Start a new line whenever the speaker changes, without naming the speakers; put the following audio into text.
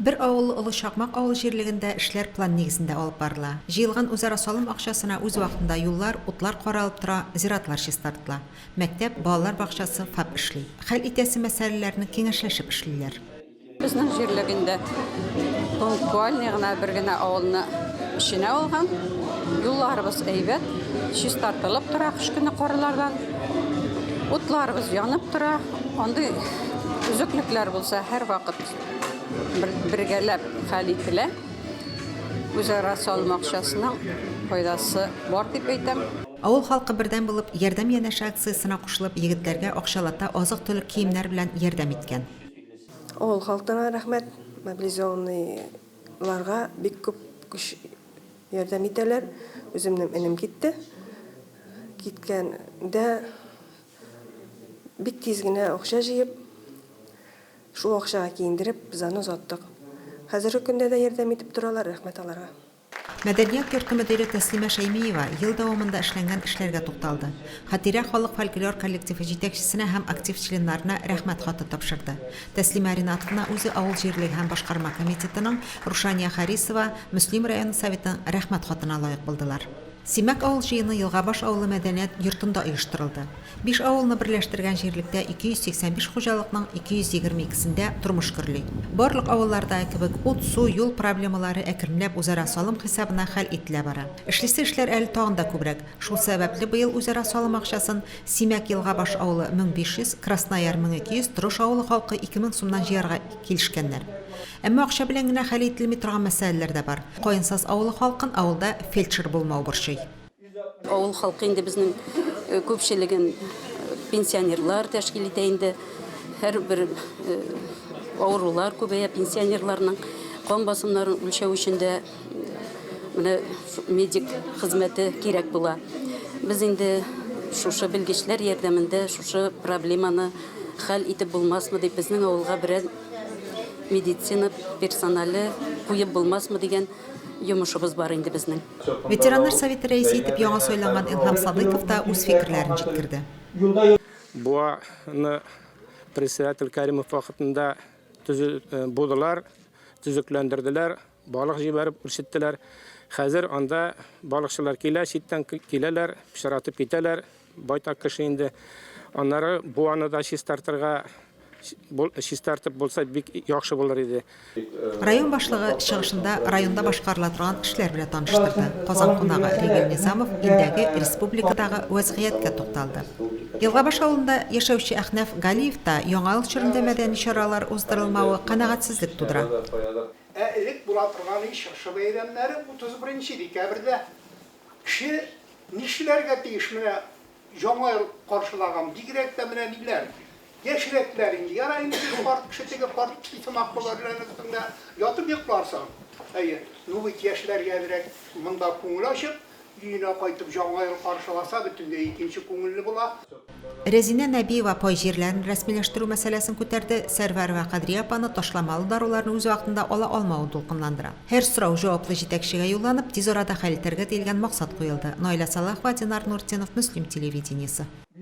Bir avul Ulu Şaqmaq avul җирлегендә эшләр план нигезендә алып барыла. Җыелган үзара салым акчасына үз вакытында юллар, утлар каралып тора, зиратлар чистартыла. Мәктәп, балалар бакчасы фаб эшли. Хәл итәсе мәсьәләләрне киңәшләшеп эшлиләр.
Безнең җирлегендә пунктуаль гына бер генә авылны эшенә алган. Юлларыбыз әйбәт, чистартылып тора кыш көне карлардан. Утларыбыз янып тора. Андый үзеклекләр булса һәр вакыт бергәләп хәл ителә. Үзара салым акчасының файдасы бар дип әйтәм.
Авыл халкы бердәм булып, ярдәм янәшә акциясына кушылып, егетләргә акчалата азык-төлек киемнәр белән ярдәм иткән.
Авыл халкына рәхмәт, мобилизованныйларга бик күп көч ярдәм итәләр. Үземнең энем китте. Киткәндә бик тиз генә акча җыеп, шул акчага киендереп, без аны озаттык. Хәзерге көндә дә ярдәм итеп торалар, рәхмәт аларга.
Мәдәният йорты мөдире Тәслимә Шәймиева ел дәвамында эшләнгән эшләргә тукталды. Хатирә халык фольклор коллективы җитәкчесенә һәм актив членнарына рәхмәт хаты тапшырды. Тәслимә Ринатовна үзе авыл җирлеге һәм башкарма комитетының, Рушания Харисова Мөслим районы советының рәхмәт хатына лаек булдылар. Симәк авыл җыены Елгабаш авылы мәдәният йортында оештырылды. 5 авылны берләштергән җирлектә 285 хуҗалыкның 222сендә тормыш көрли. Барлык авылларда кебек ут, су, юл проблемалары әкренләп үзара салым хисабына хәл ителә бара. Эшлисе эшләр әле тагын да күбрәк. Шул сәбәпле быел үзара салым акчасын Симәк Елгабаш авылы 1500, Краснояр 1200, Трош авылы халкы 2000 сумнан җыярга килешкәннәр. Әмма акча белән генә хәл ителми торган мәсьәләләр дә бар. Каенсаз авылы халкын авылда фельдшер булмау борчый.
Авыл халкы инде безнең күпчелеген пенсионерлар тәшкил итә инде. Һәрбер авырулар күбәя пенсионерларның кан басымнарын үлчәү өчен дә менә медик хезмәте кирәк була. Без инде шушы белгечләр ярдәмендә шушы проблеманы хәл итеп булмасмы дип безнең авылга берәр медицина персоналы куеп булмасмы дигән йомышыбыз бар инде безнең.
Ветераннар советы рәисе итеп яңа сайланган Илһам Садыйков та үз фикерләрен җиткерде.
Буны председатель Каримов вакытында булдылар, төзекләндерделәр, балык җибәреп үрчеттеләр. Хәзер анда балыкчылар килә, читтән киләләр, пешратып китәләр. Байтак кеше инде. Аннары бу аны да чистартырга чистартып булса бик яхшы булыр иде.
Район башлыгы чыгышында районда башкарыла торган эшләр белән таныштырды. Казан кунагы Регил Низамов илдәге республикадагы вазгыятькә тукталды. Елгабаш авылында яшәүче Әхнәф Галиев та яңа ел чорында мәдәни чаралар уздырылмавы канәгатьсезлек тудыра.
Элек була торган чыршы бәйрәмнәре 31 декабрьдә кеше нишләргә тиеш менә яңа ел каршылаган бигрәк тә менә ниләр яшьрәкләр инде ярайды парт кешегә парт итмак буларларында ятып йокларсың. Әйе, ну бит яшьләргә бирәк монда күңел ачып, өенә кайтып яңа ел каршыласа бөтенләй икенче күңелле була.
Рәзинә Нәбиева пай җирләрен рәсмиләштерү мәсьәләсен күтәрде. Сәрвәр вә Кадрия апаны ташламалы даруларны үз вакытында ала алмауын дулкынландыра. Һәр сорау җаваплы җитәкчегә юлланып, тиз арада хәл итәргә диелгән максат куелды. Наилә Салахова, Динар Нуртдинов, Мөслим телевидениесе.